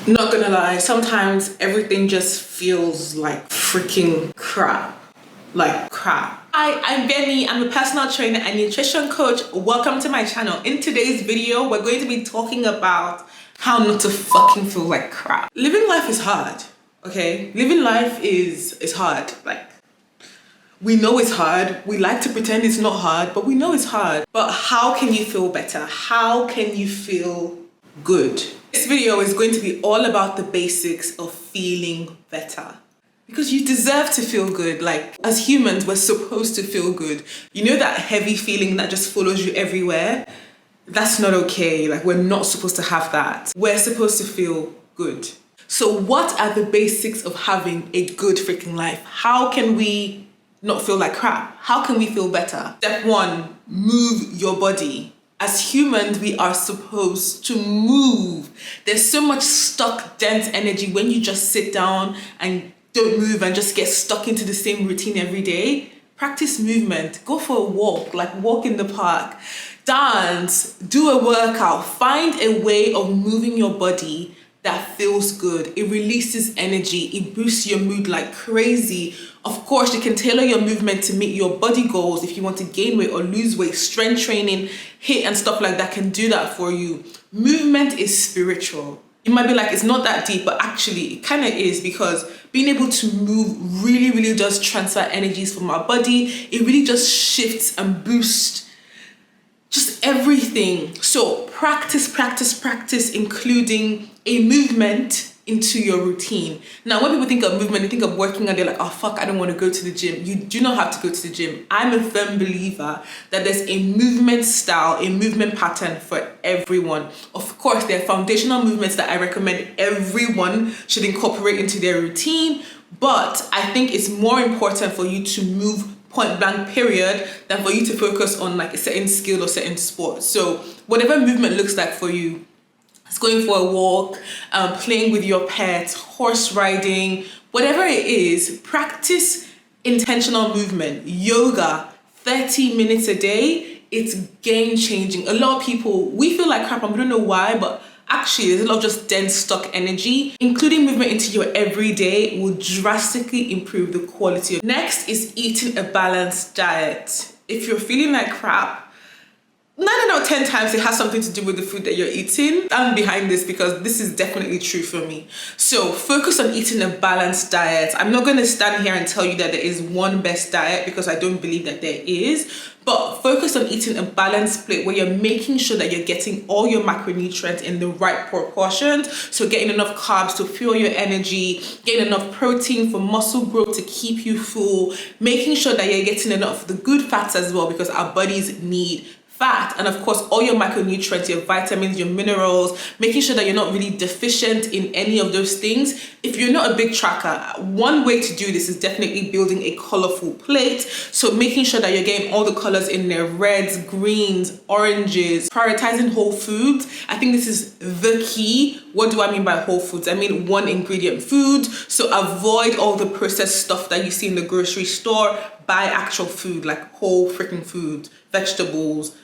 Not gonna lie, sometimes everything just feels like freaking crap. Like crap. Hi, I'm Gbemi. I'm a personal trainer and nutrition coach. Welcome to my channel. In today's video, we're going to be talking about how not to fucking feel like crap. Living life is hard, okay? Living life is hard. Like, we know it's hard. We like to pretend it's not hard, but we know it's hard. But how can you feel better? How can you feel good? This video is going to be all about the basics of feeling better. Because you deserve to feel good. Like, as humans, we're supposed to feel good. You know that heavy feeling that just follows you everywhere? That's not okay. Like, we're not supposed to have that. We're supposed to feel good. So what are the basics of having a good freaking life? How can we not feel like crap? How can we feel better? Step one, move your body. As humans, we are supposed to move. There's so much stuck, dense energy when you just sit down and don't move and just get stuck into the same routine every day. Practice movement. Go for a walk, like walk in the park. Dance, do a workout. Find a way of moving your body that feels good. It releases energy. It boosts your mood like crazy. Of course, you can tailor your movement to meet your body goals. If you want to gain weight or lose weight, strength training, HIIT and stuff like that can do that for you. Movement is spiritual. You might be like, it's not that deep, but actually it kind of is, because being able to move really does transfer energies from our body. It really just shifts and boosts just everything. So practice, including a movement into your routine. Now, when people think of movement, they think of working out, they're like, oh fuck, I don't want to go to the gym. You do not have to go to the gym. I'm a firm believer that there's a movement style, a movement pattern for everyone. Of course, there are foundational movements that I recommend everyone should incorporate into their routine, but I think it's more important for you to move point blank period than for you to focus on like a certain skill or certain sport. So whatever movement looks like for you, it's going for a walk, playing with your pet, horse riding, whatever it is, practice intentional movement. Yoga, 30 minutes a day, it's game changing. A lot of people, we feel like crap and we don't know why, but actually there's a lot of just dense stuck energy. Including movement into your everyday will drastically improve the quality. Next is eating a balanced diet. If you're feeling like crap, 9 out of 10 times it has something to do with the food that you're eating. I'm behind this because this is definitely true for me. So focus on eating a balanced diet. I'm not going to stand here and tell you that there is one best diet, because I don't believe that there is. But focus on eating a balanced plate where you're making sure that you're getting all your macronutrients in the right proportions. So getting enough carbs to fuel your energy, getting enough protein for muscle growth to keep you full, making sure that you're getting enough of the good fats as well, because our bodies need fat, and of course all your macronutrients, your vitamins, your minerals, making sure that you're not really deficient in any of those things. If you're not a big tracker, one way to do this is definitely building a colorful plate. So making sure that you're getting all the colors in there, reds, greens, oranges, prioritizing whole foods. I think this is the key. What do I mean by whole foods? I mean one ingredient food. So avoid all the processed stuff that you see in the grocery store. Buy actual food, like whole freaking food, vegetables,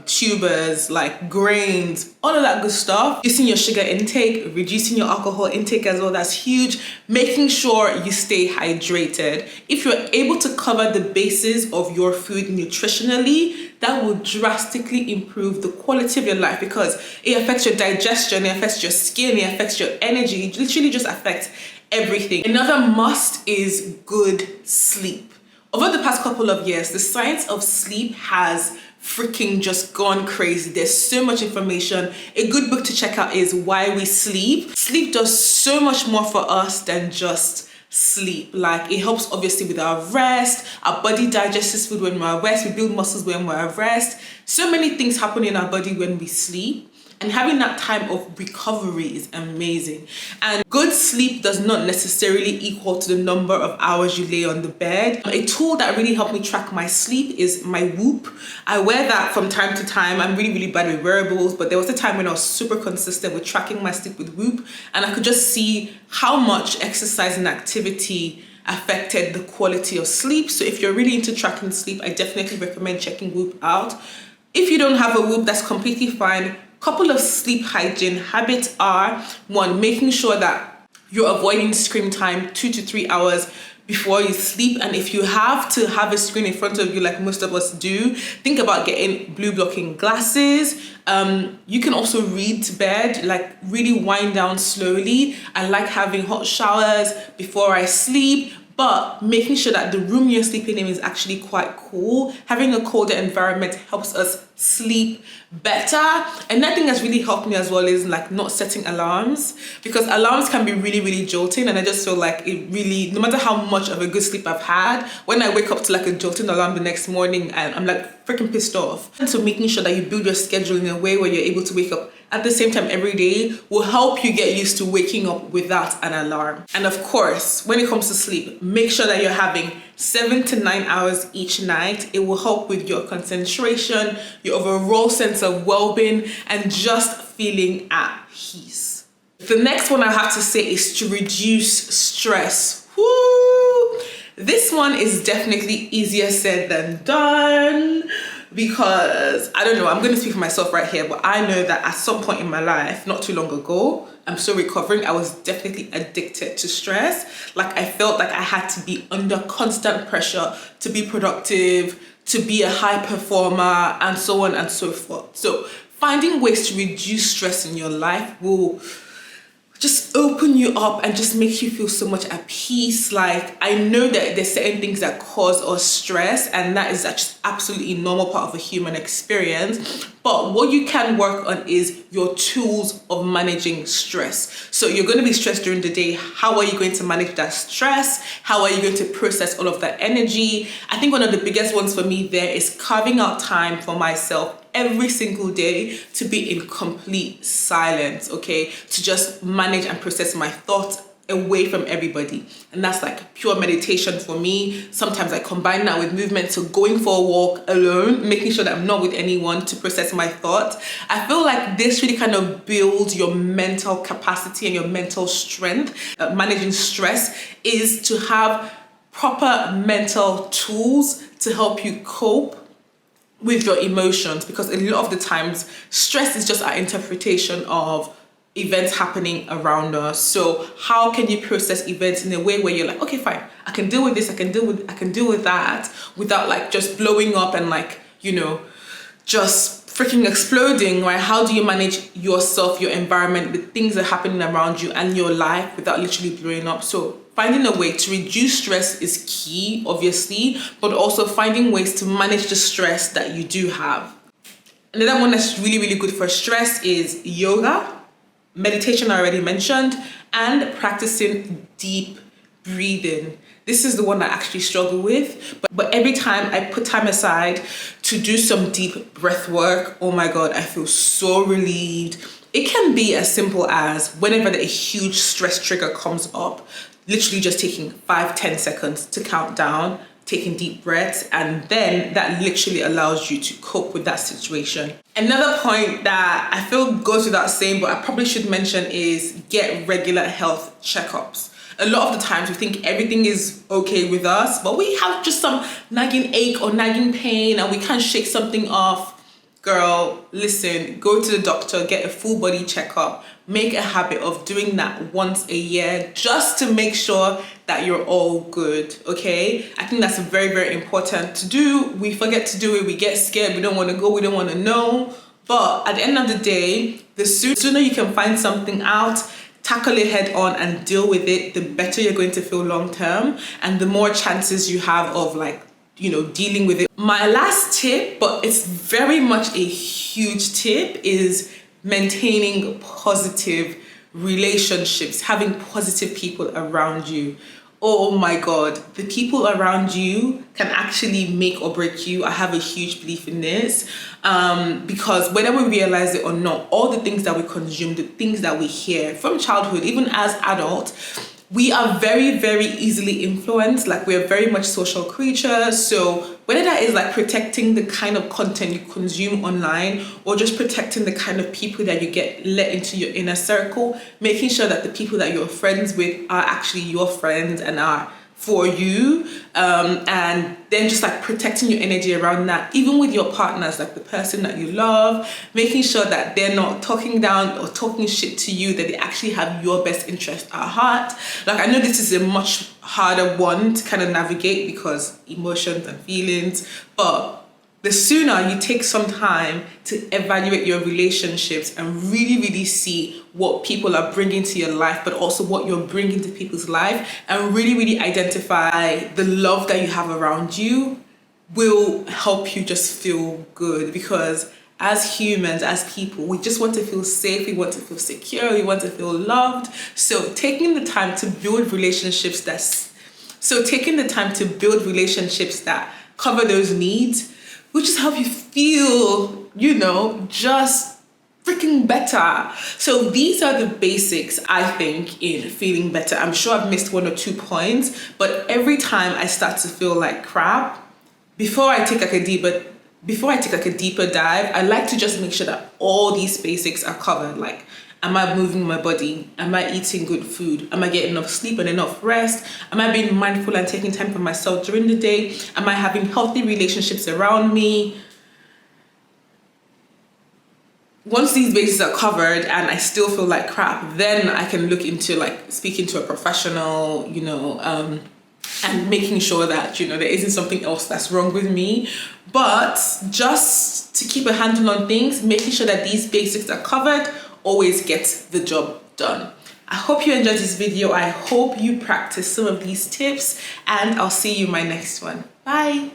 tubers, like grains, all of that good stuff. Reducing your sugar intake, reducing your alcohol intake as well, that's huge. Making sure you stay hydrated. If you're able to cover the bases of your food nutritionally, that will drastically improve the quality of your life, because it affects your digestion, it affects your skin, it affects your energy, it literally just affects everything. Another must is good sleep. Over the past couple of years, the science of sleep has freaking just gone crazy. There's so much information. A good book to check out is Why We Sleep. Sleep does so much more for us than just sleep. Like, it helps obviously with our rest. Our body digests food when we're at rest. We build muscles when we're at rest. So many things happen in our body when we sleep. And having that time of recovery is amazing. And good sleep does not necessarily equal to the number of hours you lay on the bed. A tool that really helped me track my sleep is my Whoop. I wear that from time to time. I'm really bad with wearables, but there was a time when I was super consistent with tracking my sleep with Whoop, and I could just see how much exercise and activity affected the quality of sleep. So if you're really into tracking sleep, I definitely recommend checking Whoop out. If you don't have a Whoop, that's completely fine. Couple of sleep hygiene habits are: one, making sure that you're avoiding screen time 2 to 3 hours before you sleep. And if you have to have a screen in front of you like most of us do, think about getting blue blocking glasses. You can also read to bed, like really wind down slowly. I like having hot showers before I sleep, but making sure that the room you're sleeping in is actually quite cool. Having a colder environment helps us sleep better. Another thing that's really helped me as well is like not setting alarms, because alarms can be really, really jolting, and I just feel like it really, no matter how much of a good sleep I've had, when I wake up to like a jolting alarm the next morning, I'm like freaking pissed off. And so making sure that you build your schedule in a way where you're able to wake up at the same time every day will help you get used to waking up without an alarm. And of course, when it comes to sleep, make sure that you're having 7 to 9 hours each night. It will help with your concentration, your overall sense of well-being, and just feeling at peace. The next one I have to say is to reduce stress. Woo! This one is definitely easier said than done, because I don't know, I'm going to speak for myself right here, but I know that at some point in my life, not too long ago, I'm still recovering, I was definitely addicted to stress. Like I felt like I had to be under constant pressure to be productive, to be a high performer, and so on and so forth. So finding ways to reduce stress in your life will just open you up and just make you feel so much at peace. Like I know that there's certain things that cause us stress, and that is just absolutely normal part of a human experience. But what you can work on is your tools of managing stress. So you're going to be stressed during the day. How are you going to manage that stress? How are you going to process all of that energy? I think one of the biggest ones for me there is carving out time for myself every single day to be in complete silence, okay? To just manage and process my thoughts away from everybody. And that's like pure meditation for me. Sometimes I combine that with movement, so going for a walk alone, making sure that I'm not with anyone to process my thoughts. I feel like this really kind of builds your mental capacity and your mental strength. Managing stress is to have proper mental tools to help you cope with your emotions, because a lot of the times stress is just our interpretation of events happening around us. So how can you process events in a way where you're like, okay, fine, I can deal with this, I can deal with that, without like just blowing up and like, you know, just freaking exploding, right? How do you manage yourself, your environment, the things that are happening around you and your life without literally blowing up? So finding a way to reduce stress is key, obviously, but also finding ways to manage the stress that you do have. Another one that's really, really good for stress is yoga, meditation I already mentioned, and practicing deep breathing. This is the one I actually struggle with, but every time I put time aside to do some deep breath work, oh my God, I feel so relieved. It can be as simple as whenever a huge stress trigger comes up, literally just taking 5-10 seconds to count down, taking deep breaths, and then that literally allows you to cope with that situation. Another point that I feel goes without saying, but I probably should mention, is get regular health checkups. A lot of the times we think everything is okay with us, but we have just some nagging ache or nagging pain and we can't shake something off. Girl, listen, go to the doctor, get a full body checkup. Make a habit of doing that once a year just to make sure that you're all good, okay? I think that's very, very important to do. We forget to do it, we get scared, we don't want to go, we don't want to know. But at the end of the day, the sooner you can find something out, tackle it head on and deal with it, the better you're going to feel long term, and the more chances you have of like, you know, dealing with it. My last tip, but it's very much a huge tip, is maintaining positive relationships, having positive people around you. Oh my God, the people around you can actually make or break you. I have a huge belief in this, because whether we realize it or not, all the things that we consume, the things that we hear from childhood, even as adults, we are very, very easily influenced. Like, we're very much social creatures. So whether that is like protecting the kind of content you consume online, or just protecting the kind of people that you get let into your inner circle, making sure that the people that you're friends with are actually your friends and are for you, and then just like protecting your energy around that, even with your partners, like the person that you love, making sure that they're not talking down or talking shit to you, that they actually have your best interest at heart. Like, I know this is a much harder one to kind of navigate because emotions and feelings, but the sooner you take some time to evaluate your relationships and really, really see what people are bringing to your life, but also what you're bringing to people's life, and really, really identify the love that you have around you, will help you just feel good. Because as humans, as people, we just want to feel safe, we want to feel secure, we want to feel loved. So taking the time to build relationships that cover those needs will just help you feel, just freaking better. So these are the basics, I think, in feeling better. I'm sure I've missed one or two points, but every time I start to feel like crap, before I take like a deeper dive, I like to just make sure that all these basics are covered. Like, am I moving my body? Am I eating good food? Am I getting enough sleep and enough rest? Am I being mindful and taking time for myself during the day? Am I having healthy relationships around me? Once these bases are covered and I still feel like crap, then I can look into like speaking to a professional, and making sure that, there isn't something else that's wrong with me. But just to keep a handle on things, making sure that these basics are covered always gets the job done. I hope you enjoyed this video. I hope you practice some of these tips, and I'll see you in my next one. Bye.